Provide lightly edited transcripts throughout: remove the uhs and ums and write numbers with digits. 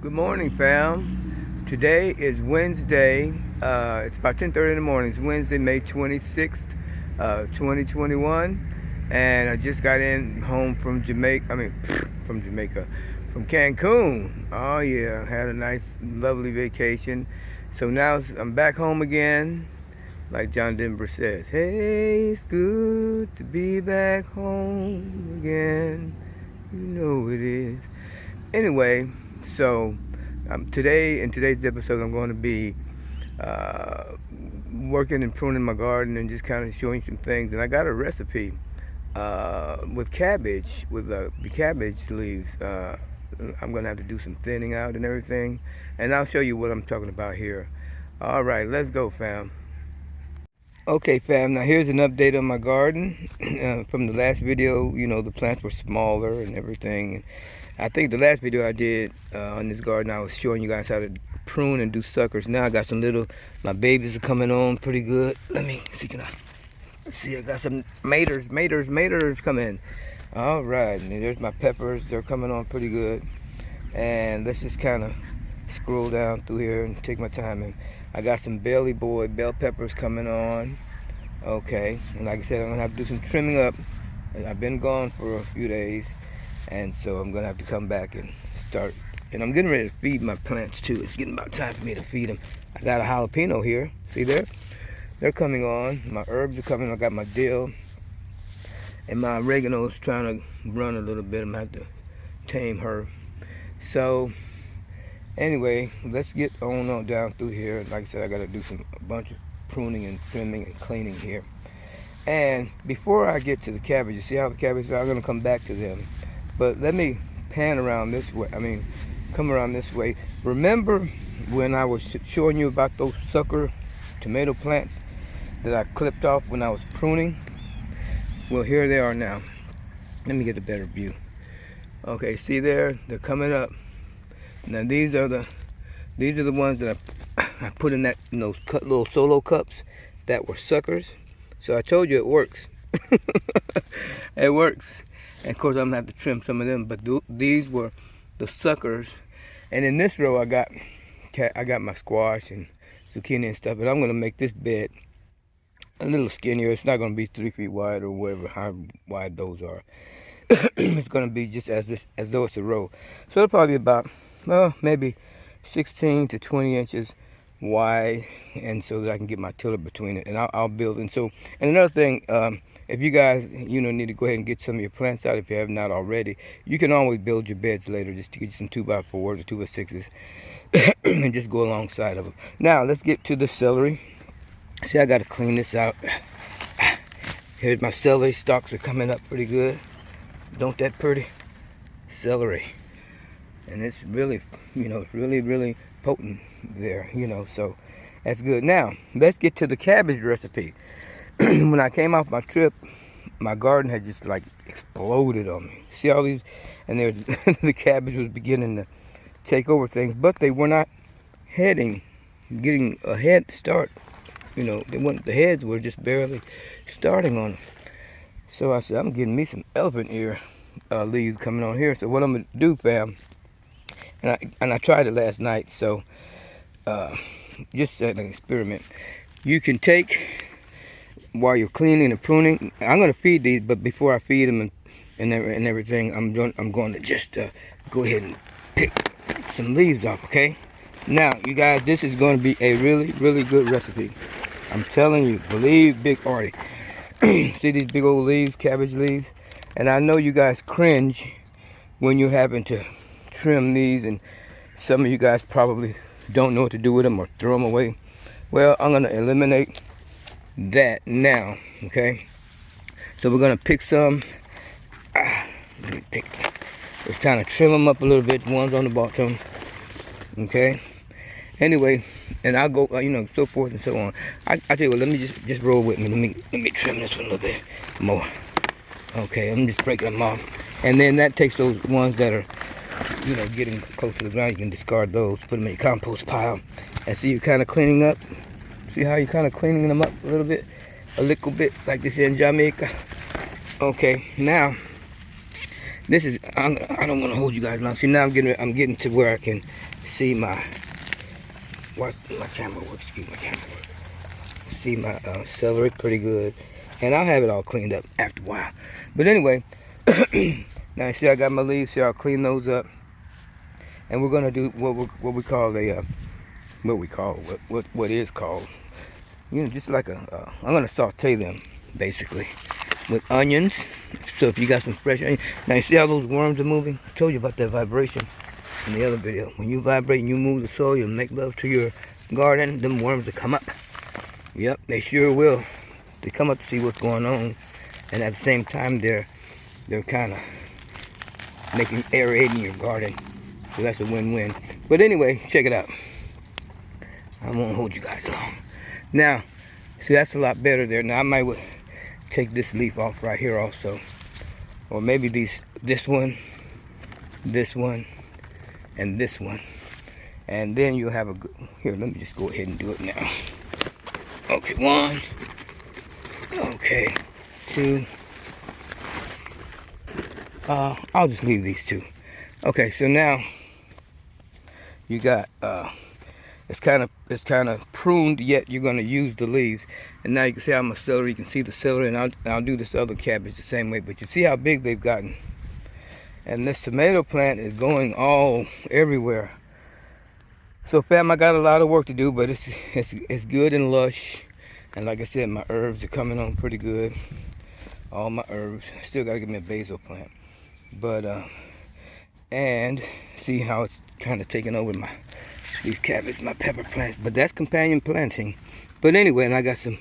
Good morning, fam. Today is Wednesday. It's about 10:30 in the morning. It's Wednesday, May 26th, 2021. And I just got home from Jamaica. From Cancun. Oh yeah, had a nice, lovely vacation. So now I'm back home again. Like John Denver says, hey, it's good to be back home again. You know it is. Anyway, so in today's episode, I'm going to be working and pruning my garden and just kind of showing some things. And I got a recipe with cabbage, with the cabbage leaves. I'm going to have to do some thinning out and everything. And I'll show you what I'm talking about here. All right, let's go, fam. Okay, fam, now here's an update on my garden. From the last video, you know, the plants were smaller and everything. I think the last video I did on this garden, I was showing you guys how to prune and do suckers. Now I got some my babies are coming on pretty good. Let me see, I got some maters coming. All right, and there's my peppers. They're coming on pretty good. And let's just kind of scroll down through here and take my time. And I got some bell peppers coming on. Okay, and like I said, I'm gonna have to do some trimming up. I've been gone for a few days, and so I'm gonna have to come back and start. And I'm getting ready to feed my plants too. It's getting about time for me to feed them. I got a jalapeno here. See there? They're coming on. My herbs are coming. I got my dill, and my oregano is trying to run a little bit. I'm gonna have to tame her. So anyway, let's get on down through here. Like I said, I got to do a bunch of pruning and trimming and cleaning here. And before I get to the cabbage, you see how the cabbages are? I'm going to come back to them. But let me pan around this way. Come around this way. Remember when I was showing you about those sucker tomato plants that I clipped off when I was pruning? Well, here they are now. Let me get a better view. Okay, see there? They're coming up. Now these are the ones that I put in those little solo cups that were suckers. So I told you it works. It works. And of course I'm gonna have to trim some of them, but these were the suckers. And in this row I got my squash and zucchini and stuff. But I'm gonna make this bed a little skinnier. It's not gonna be 3 feet wide or whatever, how wide those are. It's gonna be just as though it's a row. So it'll probably be about, well, maybe 16 to 20 inches wide, and so that I can get my tiller between it, and I'll build. And another thing, if you guys need to go ahead and get some of your plants out if you have not already, you can always build your beds later, just to get you some 2x4s or 2x6s and just go alongside of them. Now let's get to the celery. See, I got to clean this out. Here's my celery stalks are coming up pretty good. Don't that pretty? Celery. And it's really, it's really potent there, so that's good. Now, let's get to the cabbage recipe. When I came off my trip, my garden had just like exploded on me. See all these? And the cabbage was beginning to take over things, but they were not getting a head start. The heads were just barely starting on them. So I said, I'm getting me some elephant ear leaves coming on here. So what I'm gonna do, fam, and I tried it last night, so just an experiment. You can take, while you're cleaning and pruning, I'm gonna feed these, but before I feed them and everything, I'm going to just go ahead and pick some leaves off. Okay. Now, you guys, this is going to be a really, really good recipe. I'm telling you, believe Big Artie. See these big old leaves, cabbage leaves? And I know you guys cringe when you're having to trim these, and some of you guys probably don't know what to do with them or throw them away. Well, I'm going to eliminate that now, okay? So we're going to pick some. Let me pick. Let's kind of trim them up a little bit, ones on the bottom, okay? Anyway, and I'll go, so forth and so on. I tell you what, let me just roll with me. Let me trim this one a little bit more. Okay, I'm just breaking them off. And then that takes those ones that are, getting close to the ground. You can discard those, put them in your compost pile. And see, you're kind of cleaning up. See how you're kind of cleaning them up a little bit, like this in Jamaica. Okay, now This is, I don't want to hold you guys long. See, now I'm getting to where I can see my camera works. Excuse my camera work. See my celery pretty good, and I'll have it all cleaned up after a while. But anyway, now you see I got my leaves here. I'll clean those up, and we're gonna do what we call a what is called, you know, just like a I'm gonna saute them basically with onions. So if you got some fresh onions, now you see how those worms are moving? I told you about that vibration in the other video. When you vibrate and you move the soil, you make love to your garden, them worms will come up. Yep, they sure will. They come up to see what's going on, and at the same time they're kind of aerating your garden. So that's a win-win. But anyway, check it out. I won't hold you guys long. Now, see, that's a lot better there. Now I might take this leaf off right here also, or maybe this one, and this one, and then you'll have a good. Here, let me just go ahead and do it now. Okay, 1. Okay, 2. I'll just leave these 2. Okay, so now you got it's kind of pruned, yet you're going to use the leaves. And now you can see how my celery, you can see the celery, and I'll do this other cabbage the same way, but you see how big they've gotten. And this tomato plant is going all everywhere. So fam, I got a lot of work to do, but it's good and lush. And like I said, my herbs are coming on pretty good. All my herbs. I still got to get me a basil plant. But and see how it's kind of taking over these cabbage, my pepper plants. But that's companion planting. But anyway, and I got some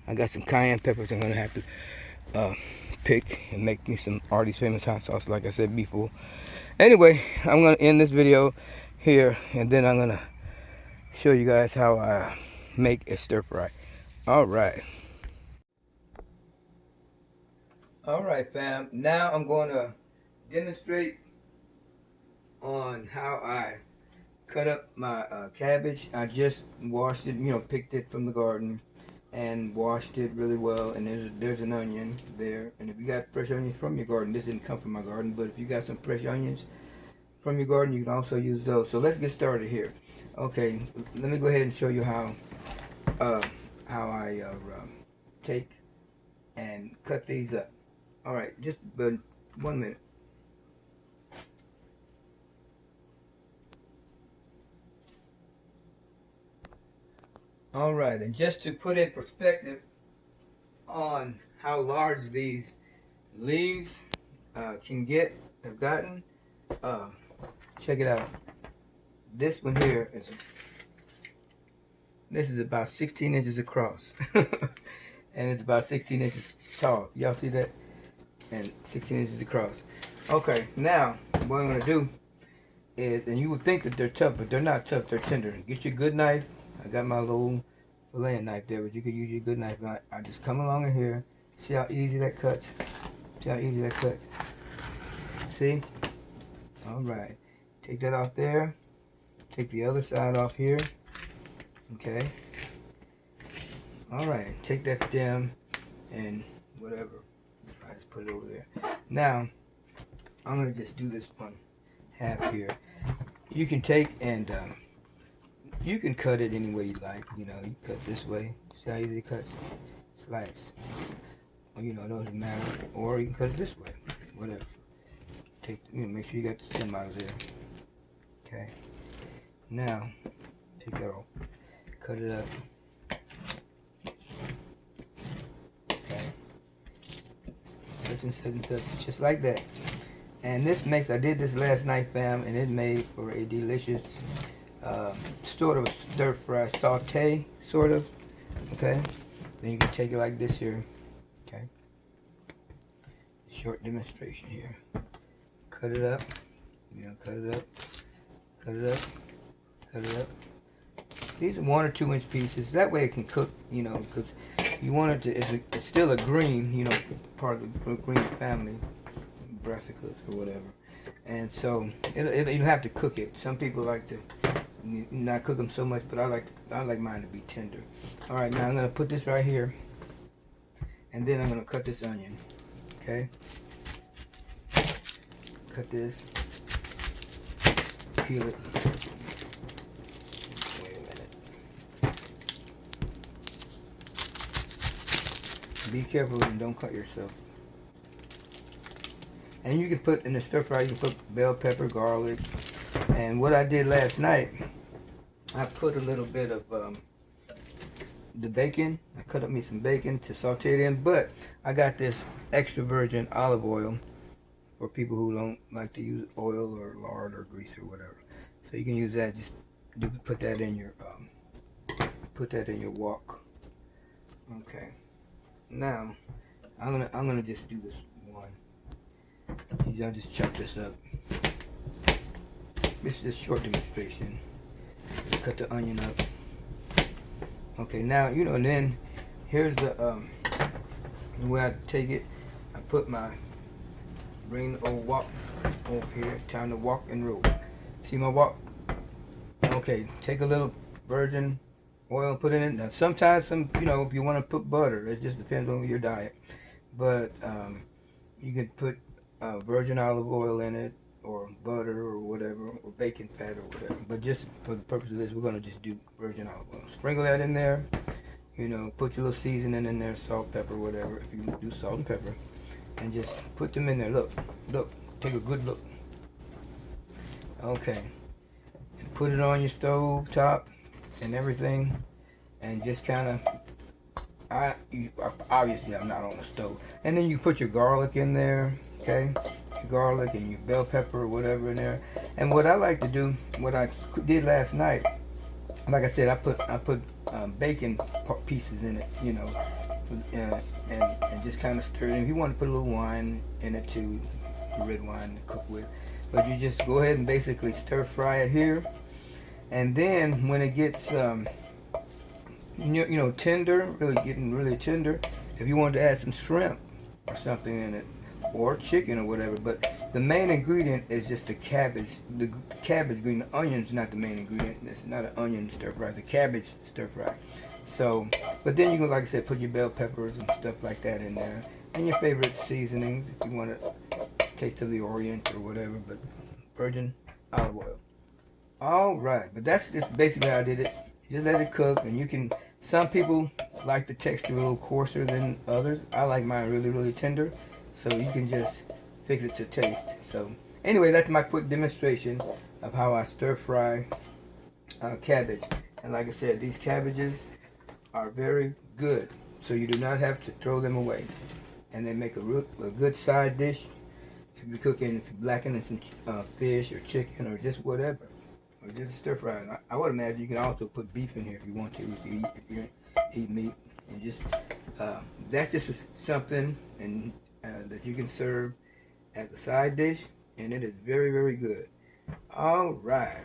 cayenne peppers I'm gonna have to pick and make me some Artie's Famous Hot Sauce, like I said before. Anyway, I'm gonna end this video here, and then I'm gonna show you guys how I make a stir fry. Alright, fam, now I'm going to demonstrate on how I cut up my cabbage. I just washed it, you know, picked it from the garden and washed it really well. And there's an onion there. And if you got fresh onions from your garden, this didn't come from my garden, but if you got some fresh onions from your garden, you can also use those. So let's get started here. Okay, let me go ahead and show you how I take and cut these up. All right, just 1 minute. All right, and just to put in perspective on how large these leaves have gotten, check it out. This one here this is about 16 inches across, and it's about 16 inches tall. Y'all see that? And 16 inches across. Okay, now what I'm gonna do is, and you would think that they're tough, but they're not tough. They're tender. Get your good knife. I got my little fillet knife there, but you could use your good knife. I just come along in here. See how easy that cuts? See how easy that cuts? See? All right. Take that off there. Take the other side off here. Okay. All right. Take that stem and whatever. I just put it over there. Now, I'm going to just do this one half here. You can take and you can cut it any way you like. You know, you cut this way. See how easy it cuts? Slice. You know, it doesn't matter. Or you can cut it this way. Whatever. Make sure you got the stem out of there. Okay. Now, take that off. Cut it up. Okay. Such and such and such. Just like that. And this makes, I did this last night, fam, and it made for a delicious sort of a stir-fry saute, sort of. Okay. Then you can take it like this here. Okay. Short demonstration here. Cut it up. You know, cut it up. Cut it up. Cut it up. These are 1 or 2 inch pieces. That way it can cook, you know, because you want it to, it's still a green, you know, part of the green family, brassicas or whatever. And so you have to cook it. Some people like to not cook them so much, but I like mine to be tender. All right, now I'm gonna put this right here, and then I'm gonna cut this onion. Okay. cut this, peel it. Wait a minute. Be careful and don't cut yourself. And you can put in the stir fry, you can put bell pepper, garlic. And what I did last night, I put a little bit of the bacon. I cut up me some bacon to saute it in, but I got this extra virgin olive oil for people who don't like to use oil or lard or grease or whatever. So you can use that. Just put that in your wok. Okay. Now I'm gonna just do this one. Y'all just chop this up. This is just short demonstration. Cut the onion up. Okay, now you know. And then here's the way I take it. I bring the old wok over here. Time to wok and roll. See my wok? Okay, take a little virgin oil, put it in. Now sometimes if you want to put butter, it just depends on your diet. But you can put virgin olive oil in it, or butter, or whatever, or bacon fat, or whatever. But just for the purpose of this, we're gonna just do virgin olive oil. Sprinkle that in there. Put your little seasoning in there, salt, pepper, whatever. If you do salt and pepper, and just put them in there. Look, take a good look. Okay, and put it on your stove top and everything, and just kind of. Obviously I'm not on the stove. And then you put your garlic in there, okay? Your garlic and your bell pepper or whatever in there. And what I like to do, what I did last night, like I said, I put bacon pieces in it, and just kind of stir it. And if you want to put a little wine in it too, red wine to cook with, but you just go ahead and basically stir fry it here. And then when it gets tender, getting really tender, if you wanted to add some shrimp or something in it, or chicken or whatever, but the main ingredient is just the cabbage green. The onion's not the main ingredient. It's not an onion stir fry, it's a cabbage stir fry. So, but then you can, like I said, put your bell peppers and stuff like that in there, and your favorite seasonings if you want a taste of the Orient or whatever, but virgin olive oil. All right, but that's just basically how I did it. Just let it cook, and you can. Some people like the texture a little coarser than others. I like mine really, really tender, so you can just fix it to taste. So anyway, that's my quick demonstration of how I stir fry cabbage. And like I said, these cabbages are very good, so you do not have to throw them away. And they make a good side dish if you're blackening some fish or chicken or just whatever. Or just stir fry. I would imagine you can also put beef in here if you want to, if you eat meat. And just that's just something that you can serve as a side dish, and it is very, very good. All right.